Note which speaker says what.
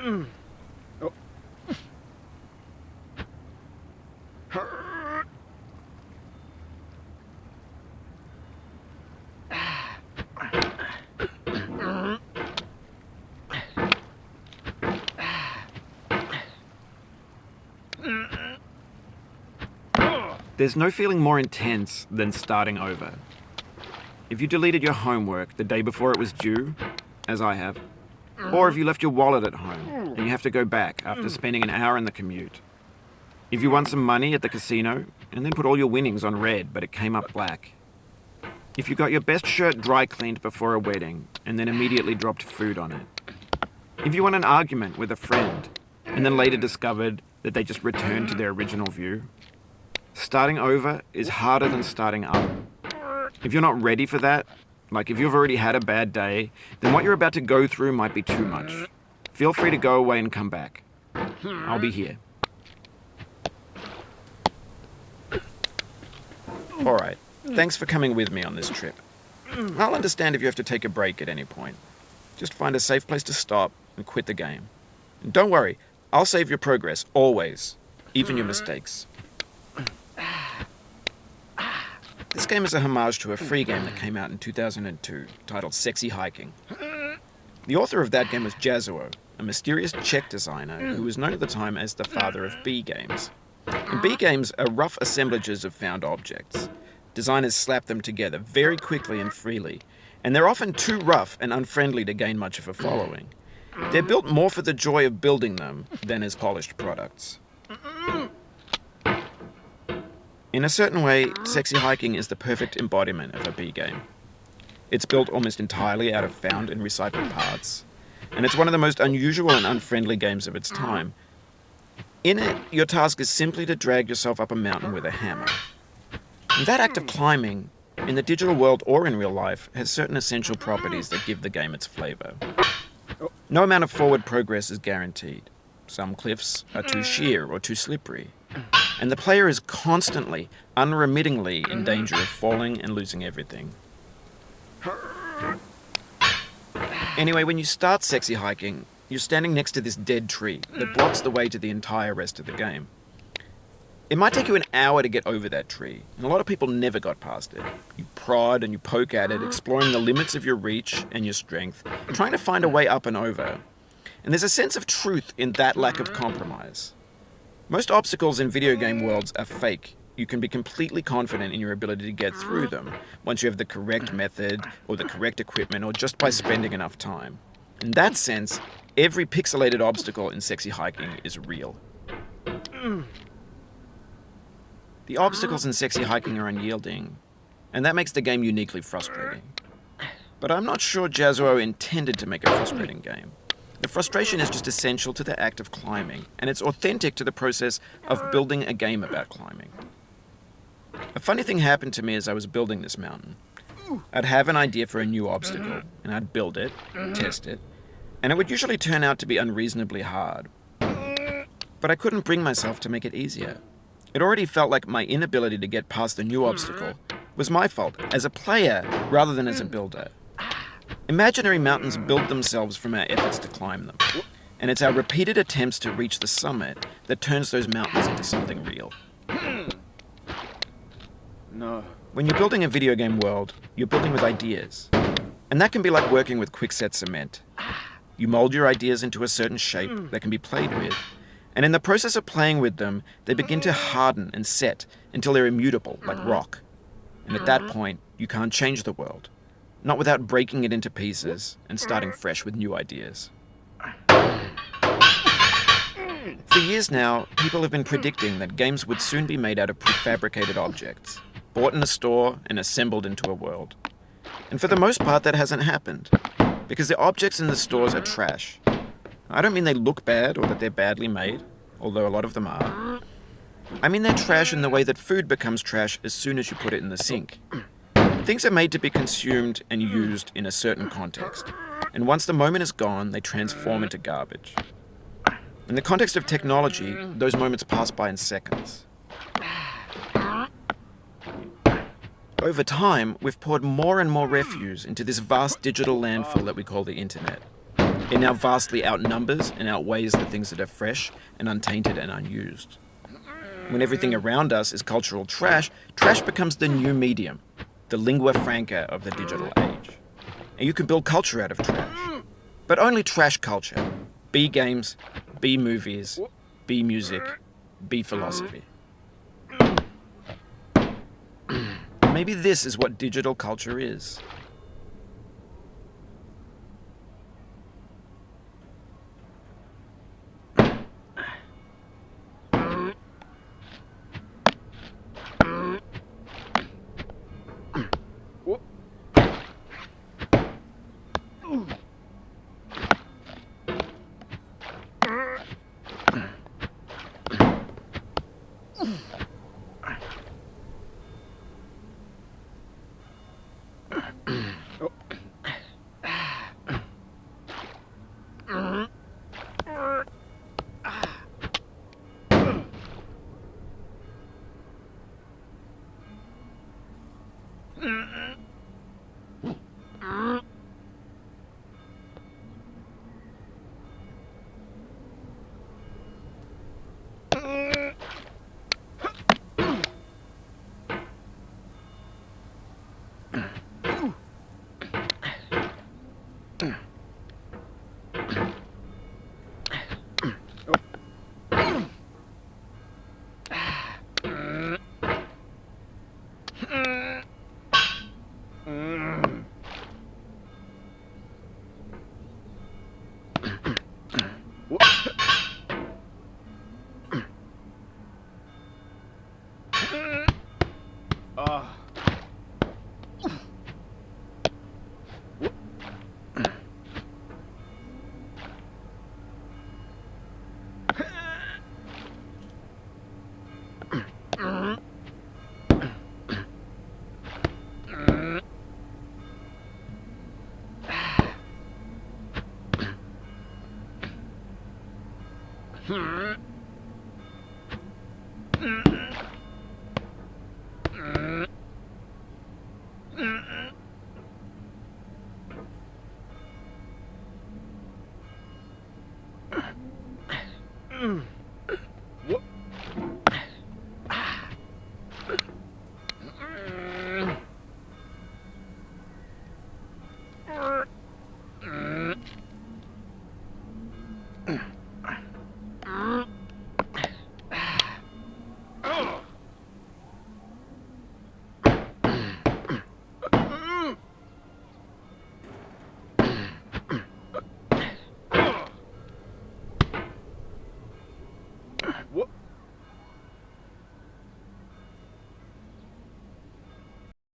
Speaker 1: Oh.
Speaker 2: There's no feeling more intense than starting over. If you deleted your homework the day before it was due, as I have, or if you left your wallet at home and you have to go back after spending an hour in the commute. If you won some money at the casino and then put all your winnings on red but it came up black. If you got your best shirt dry cleaned before a wedding and then immediately dropped food on it. If you won an argument with a friend and then later discovered that they just returned to their original view. Starting over is harder than starting up. If you're not ready for that, like if you've already had a bad day, then what you're about to go through might be too much. Feel free to go away and come back. I'll be here. Alright, thanks for coming with me on this trip. I'll understand if you have to take a break at any point. Just find a safe place to stop and quit the game. And don't worry, I'll save your progress, always. Even your mistakes. This game is a homage to a free game that came out in 2002, titled Sexy Hiking. The author of that game was Jazuo, a mysterious Czech designer who was known at the time as the father of B games. And B games are rough assemblages of found objects. Designers slap them together very quickly and freely, and they're often too rough and unfriendly to gain much of a following. They're built more for the joy of building them than as polished products. In a certain way, Sexy Hiking is the perfect embodiment of a B game. It's built almost entirely out of found and recycled parts, and it's one of the most unusual and unfriendly games of its time. In it, your task is simply to drag yourself up a mountain with a hammer. And that act of climbing, in the digital world or in real life, has certain essential properties that give the game its flavor. No amount of forward progress is guaranteed. Some cliffs are too sheer or too slippery. And the player is constantly, unremittingly in danger of falling and losing everything. Anyway, when you start Sexy Hiking, you're standing next to this dead tree that blocks the way to the entire rest of the game. It might take you an hour to get over that tree, and a lot of people never got past it. You prod and you poke at it, exploring the limits of your reach and your strength, trying to find a way up and over. And there's a sense of truth in that lack of compromise. Most obstacles in video game worlds are fake. You can be completely confident in your ability to get through them once you have the correct method or the correct equipment or just by spending enough time. In that sense, every pixelated obstacle in Sexy Hiking is real. The obstacles in Sexy Hiking are unyielding, and that makes the game uniquely frustrating. But I'm not sure Jazuo intended to make a frustrating game. The frustration is just essential to the act of climbing, and it's authentic to the process of building a game about climbing. A funny thing happened to me as I was building this mountain. I'd have an idea for a new obstacle, and I'd build it, test it, and it would usually turn out to be unreasonably hard. But I couldn't bring myself to make it easier. It already felt like my inability to get past the new obstacle was my fault, as a player rather than as a builder. Imaginary mountains build themselves from our efforts to climb them, and it's our repeated attempts to reach the summit that turns those mountains into something real.
Speaker 1: No.
Speaker 2: When you're building a video game world, you're building with ideas, and that can be like working with quickset cement. You mold your ideas into a certain shape that can be played with, and in the process of playing with them, they begin to harden and set until they're immutable, like rock. And at that point, you can't change the world. Not without breaking it into pieces and starting fresh with new ideas. For years now, people have been predicting that games would soon be made out of prefabricated objects, bought in a store and assembled into a world. And for the most part, that hasn't happened, because the objects in the stores are trash. I don't mean they look bad or that they're badly made, although a lot of them are. I mean they're trash in the way that food becomes trash as soon as you put it in the sink. Things are made to be consumed and used in a certain context, and once the moment is gone, they transform into garbage. In the context of technology, those moments pass by in seconds. Over time, we've poured more and more refuse into this vast digital landfill that we call the internet. It now vastly outnumbers and outweighs the things that are fresh and untainted and unused. When everything around us is cultural trash, trash becomes the new medium, the lingua franca of the digital age. And you can build culture out of trash. But only trash culture. B games, B movies, B music, B philosophy. Maybe this is what digital culture is.